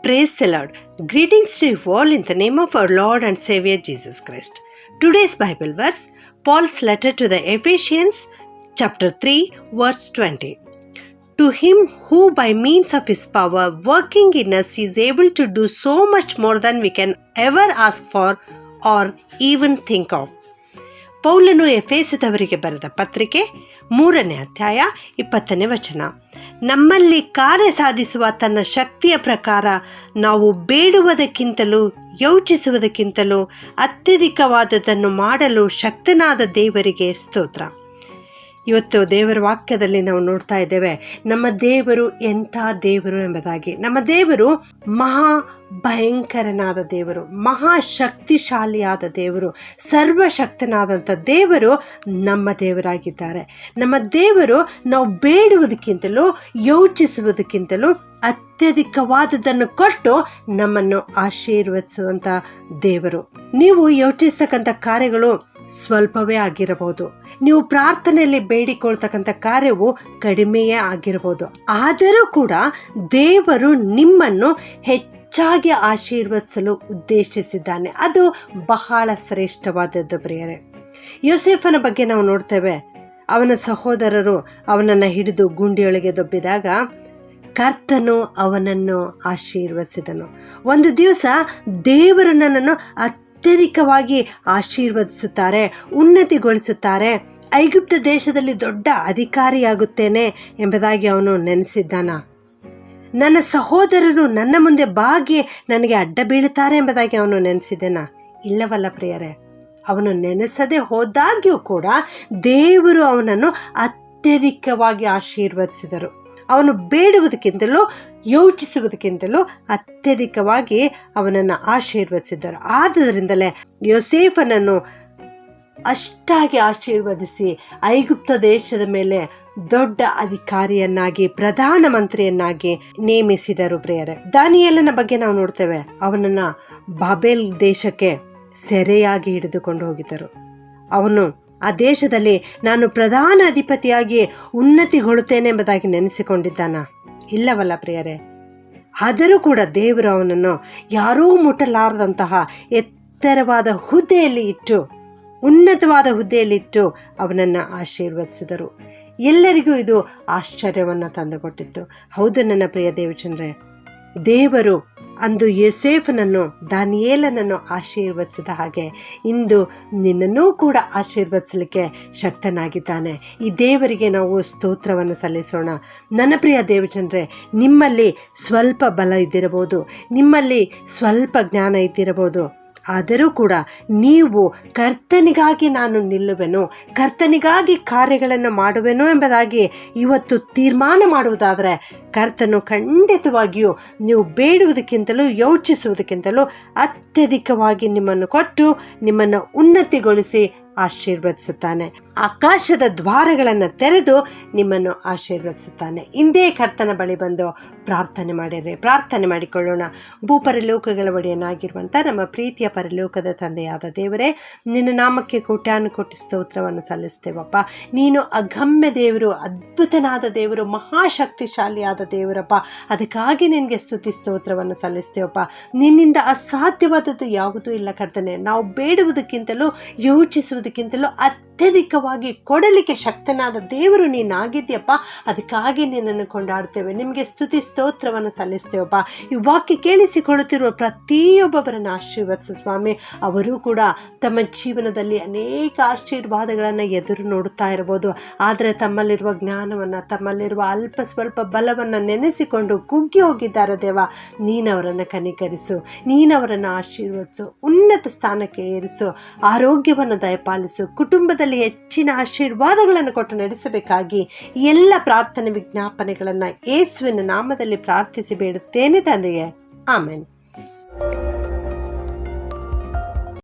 Praise the Lord. Greetings to you all in the name of our Lord and Savior Jesus Christ. Today's Bible verse, Paul's letter to the Ephesians, chapter 3, verse 20. To him who by means of his power working in us is able to do so much more than we can ever ask for or even think of. ಪೌಲನು ಎಫೆಸದವರಿಗೆ ಬರೆದ ಪತ್ರಿಕೆ 3ನೇ ಅಧ್ಯಾಯ 20ನೇ ವಚನ. ನಮ್ಮಲ್ಲಿ ಕಾರ್ಯ ಸಾಧಿಸುವ ತನ್ನ ಶಕ್ತಿಯ ಪ್ರಕಾರ ನಾವು ಬೇಡುವುದಕ್ಕಿಂತಲೂ ಯೋಚಿಸುವುದಕ್ಕಿಂತಲೂ ಅತ್ಯಧಿಕವಾದದನ್ನು ಮಾಡಲು ಶಕ್ತನಾದ ದೇವರಿಗೆ ಸ್ತೋತ್ರ. ಇವತ್ತು ದೇವರ ವಾಕ್ಯದಲ್ಲಿ ನಾವು ನೋಡ್ತಾ ಇದ್ದೇವೆ, ನಮ್ಮ ದೇವರು ಎಂಥ ದೇವರು ಎಂಬುದಾಗಿ. ನಮ್ಮ ದೇವರು ಮಹಾ ಭಯಂಕರನಾದ ದೇವರು, ಮಹಾಶಕ್ತಿಶಾಲಿಯಾದ ದೇವರು, ಸರ್ವಶಕ್ತನಾದಂಥ ದೇವರು ನಮ್ಮ ದೇವರಾಗಿದ್ದಾರೆ. ನಮ್ಮ ದೇವರು ನಾವು ಬೇಡುವುದಕ್ಕಿಂತಲೂ ಯೋಚಿಸುವುದಕ್ಕಿಂತಲೂ ಅತ್ಯಧಿಕವಾದದನ್ನು ಕೊಟ್ಟು ನಮ್ಮನ್ನು ಆಶೀರ್ವದಿಸುವಂಥ ದೇವರು. ನೀವು ಯೋಚಿಸ್ತಕ್ಕಂಥ ಕಾರ್ಯಗಳು ಸ್ವಲ್ಪವೇ ಆಗಿರಬಹುದು, ನೀವು ಪ್ರಾರ್ಥನೆಯಲ್ಲಿ ಬೇಡಿಕೊಳ್ತಕ್ಕಂಥ ಕಾರ್ಯವು ಕಡಿಮೆಯೇ ಆಗಿರಬಹುದು. ಆದರೂ ಕೂಡ ದೇವರು ನಿಮ್ಮನ್ನು ಹೆಚ್ಚಾಗಿ ಆಶೀರ್ವದಿಸಲು ಉದ್ದೇಶಿಸಿದ್ದಾನೆ. ಅದು ಬಹಳ ಶ್ರೇಷ್ಠವಾದದ್ದು ಪ್ರಿಯರೇ. ಯೋಸೇಫನ ಬಗ್ಗೆ ನಾವು ನೋಡ್ತೇವೆ. ಅವನ ಸಹೋದರರು ಅವನನ್ನು ಹಿಡಿದು ಗುಂಡಿಯೊಳಗೆ ದೊಬ್ಬಿದಾಗ ಕರ್ತನು ಅವನನ್ನು ಆಶೀರ್ವದಿಸಿದನು. ಒಂದು ದಿವಸ ದೇವರು ನನ್ನನ್ನು ಅತ್ಯಧಿಕವಾಗಿ ಆಶೀರ್ವದಿಸುತ್ತಾರೆ, ಉನ್ನತಿಗೊಳಿಸುತ್ತಾರೆ, ಐಗುಪ್ತ ದೇಶದಲ್ಲಿ ದೊಡ್ಡ ಅಧಿಕಾರಿಯಾಗುತ್ತೇನೆ ಎಂಬುದಾಗಿ ಅವನು ನೆನೆಸಿದ್ದಾನ. ನನ್ನ ಸಹೋದರರು ನನ್ನ ಮುಂದೆ ಬಾಗಿ ನನಗೆ ಅಡ್ಡ ಬೀಳುತ್ತಾರೆ ಎಂಬುದಾಗಿ ಅವನು ನೆನೆಸಿದ್ದಾನ. ಇಲ್ಲವಲ್ಲ ಪ್ರಿಯರೇ, ಅವನು ನೆನೆಸದೆ ಹೋದಾಗ್ಯೂ ಕೂಡ ದೇವರು ಅವನನ್ನು ಅತ್ಯಧಿಕವಾಗಿ ಆಶೀರ್ವದಿಸಿದರು. ಅವನು ಬೇಡುವುದಕ್ಕಿಂತಲೂ ಯೋಚಿಸುವುದಕ್ಕಿಂತಲೂ ಅತ್ಯಧಿಕವಾಗಿ ಅವನನ್ನು ಆಶೀರ್ವದಿಸಿದ್ದರು. ಆದ್ದರಿಂದಲೇ ಯೋಸೇಫನನ್ನು ಅಷ್ಟಾಗಿ ಆಶೀರ್ವದಿಸಿ ಐಗುಪ್ತ ದೇಶದ ಮೇಲೆ ದೊಡ್ಡ ಅಧಿಕಾರಿಯನ್ನಾಗಿ, ಪ್ರಧಾನಮಂತ್ರಿಯನ್ನಾಗಿ ನೇಮಿಸಿದರು ಪ್ರಿಯರೇ. ದಾನಿಯೇಲನ ಬಗ್ಗೆ ನಾವು ನೋಡ್ತೇವೆ. ಅವನನ್ನು ಬಾಬೆಲ್ ದೇಶಕ್ಕೆ ಸೆರೆಯಾಗಿ ಹಿಡಿದುಕೊಂಡು ಹೋಗಿದ್ದರು. ಅವನು ಆ ದೇಶದಲ್ಲಿ ನಾನು ಪ್ರಧಾನ ಅಧಿಪತಿಯಾಗಿ ಉನ್ನತಿಗೊಳ್ಳುತ್ತೇನೆ ಎಂಬುದಾಗಿ ನೆನೆಸಿಕೊಂಡಿದ್ದಾನ. ಇಲ್ಲವಲ್ಲ ಪ್ರಿಯರೇ. ಆದರೂ ಕೂಡ ದೇವರು ಅವನನ್ನು ಯಾರೂ ಮುಟ್ಟಲಾರದಂತಹ ಎತ್ತರವಾದ ಹುದ್ದೆಯಲ್ಲಿ ಇಟ್ಟು, ಉನ್ನತವಾದ ಹುದ್ದೆಯಲ್ಲಿಟ್ಟು ಅವನನ್ನು ಆಶೀರ್ವದಿಸಿದರು. ಎಲ್ಲರಿಗೂ ಇದು ಆಶ್ಚರ್ಯವನ್ನು ತಂದುಕೊಟ್ಟಿತ್ತು. ಹೌದು ನನ್ನ ಪ್ರಿಯ ದೇವಚಂದ್ರೇ, ದೇವರು ಅಂದು ಯೋಸೇಫನನ್ನು, ದಾನಿಯೇಲನನ್ನು ಆಶೀರ್ವದಿಸಿದ ಹಾಗೆ ಇಂದು ನಿನ್ನನ್ನೂ ಕೂಡ ಆಶೀರ್ವದಿಸಲಿಕ್ಕೆ ಶಕ್ತನಾಗಿದ್ದಾನೆ. ಈ ದೇವರಿಗೆ ನಾವು ಸ್ತೋತ್ರವನ್ನು ಸಲ್ಲಿಸೋಣ. ನನ್ನ ಪ್ರಿಯ ದೇವಚಂದ್ರೇ, ನಿಮ್ಮಲ್ಲಿ ಸ್ವಲ್ಪ ಬಲ ಇದ್ದಿರಬಹುದು, ನಿಮ್ಮಲ್ಲಿ ಸ್ವಲ್ಪ ಜ್ಞಾನ ಇದ್ದಿರಬಹುದು. ಆದರೂ ಕೂಡ ನೀವು ಕರ್ತನಿಗಾಗಿ ನಾನು ನಿಲ್ಲುವೆನು, ಕರ್ತನಿಗಾಗಿ ಕಾರ್ಯಗಳನ್ನು ಮಾಡುವೆನು ಎಂಬುದಾಗಿ ಇವತ್ತು ತೀರ್ಮಾನ ಮಾಡುವುದಾದರೆ ಕರ್ತನು ಖಂಡಿತವಾಗಿಯೂ ನೀವು ಬೇಡುವುದಕ್ಕಿಂತಲೂ ಯೋಚಿಸುವುದಕ್ಕಿಂತಲೂ ಅತ್ಯಧಿಕವಾಗಿ ನಿಮ್ಮನ್ನು ಕೊಟ್ಟು ನಿಮ್ಮನ್ನು ಉನ್ನತಿಗೊಳಿಸಿ ಆಶೀರ್ವದಿಸುತ್ತಾನೆ. ಆಕಾಶದ ದ್ವಾರಗಳನ್ನು ತೆರೆದು ನಿಮ್ಮನ್ನು ಆಶೀರ್ವದಿಸುತ್ತಾನೆ. ಇಂದೇ ಕರ್ತನ ಬಳಿ ಬಂದು ಪ್ರಾರ್ಥನೆ ಮಾಡಿರಿ. ಪ್ರಾರ್ಥನೆ ಮಾಡಿಕೊಳ್ಳೋಣ. ಭೂಪರಲೋಕಗಳ ಒಡೆಯನಾಗಿರುವಂಥ ನಮ್ಮ ಪ್ರೀತಿಯ ಪರಲೋಕದ ತಂದೆಯಾದ ದೇವರೇ, ನಿನ್ನ ನಾಮಕ್ಕೆ ಕೋಟ್ಯಾನುಕೋಟಿ ಸ್ತೋತ್ರವನ್ನು ಸಲ್ಲಿಸ್ತೇವಪ್ಪ. ನೀನು ಅಗಮ್ಯ ದೇವರು, ಅದ್ಭುತನಾದ ದೇವರು, ಮಹಾಶಕ್ತಿಶಾಲಿಯಾದ ದೇವರಪ್ಪ. ಅದಕ್ಕಾಗಿ ನಿನಗೆ ಸ್ತುತಿ ಸ್ತೋತ್ರವನ್ನು ಸಲ್ಲಿಸ್ತೇವಪ್ಪ. ನಿನ್ನಿಂದ ಅಸಾಧ್ಯವಾದದ್ದು ಯಾವುದೂ ಇಲ್ಲ ಕರ್ತನೆ. ನಾವು ಬೇಡುವುದಕ್ಕಿಂತಲೂ ಯೋಚಿಸುವುದಕ್ಕಿಂತಲೂ ಅತ್ಯಧಿಕವಾಗಿ ಕೊಡಲಿಕ್ಕೆ ಶಕ್ತನಾದ ದೇವರು ನೀನಾಗಿದ್ಯಪ್ಪ. ಅದಕ್ಕಾಗಿ ನಿನ್ನನ್ನು ಕೊಂಡಾಡ್ತೇವೆ. ನಿಮಗೆ ಸ್ತುತಿ ಸ್ತೋತ್ರವನ್ನು ಸಲ್ಲಿಸ್ತೇವಪ್ಪ. ಈ ವಾಕ್ಯ ಕೇಳಿಸಿಕೊಳ್ಳುತ್ತಿರುವ ಪ್ರತಿಯೊಬ್ಬೊಬ್ಬರನ್ನು ಆಶೀರ್ವದಿಸು ಸ್ವಾಮಿ. ಅವರೂ ಕೂಡ ತಮ್ಮ ಜೀವನದಲ್ಲಿ ಅನೇಕ ಆಶೀರ್ವಾದಗಳನ್ನು ಎದುರು ನೋಡುತ್ತಾ ಇರ್ಬೋದು. ಆದರೆ ತಮ್ಮಲ್ಲಿರುವ ಜ್ಞಾನವನ್ನು, ತಮ್ಮಲ್ಲಿರುವ ಅಲ್ಪ ಸ್ವಲ್ಪ ಬಲವನ್ನು ನೆನೆಸಿಕೊಂಡು ಕುಗ್ಗಿ ಹೋಗಿದ್ದಾರೆ ದೇವ. ನೀನವರನ್ನು ಕನಿಕರಿಸು, ನೀನವರನ್ನು ಆಶೀರ್ವದಿಸು, ಉನ್ನತ ಸ್ಥಾನಕ್ಕೆ ಏರಿಸು, ಆರೋಗ್ಯವನ್ನು ದಯಪಾಲಿಸು, ಕುಟುಂಬದಲ್ಲಿ ಹೆಚ್ಚಿನ ಆಶೀರ್ವಾದಗಳನ್ನು ಕೊಟ್ಟು ನಡೆಸಬೇಕಾಗಿ ಎಲ್ಲ ಪ್ರಾರ್ಥನೆ ವಿಜ್ಞಾಪನೆಗಳನ್ನು ಯೇಸುವಿನ ನಾಮದಲ್ಲಿ ಪ್ರಾರ್ಥಿಸಿ ಬೇಡುತ್ತೇನೆ ತಂದೆಯೇ. ಆಮೆನ್.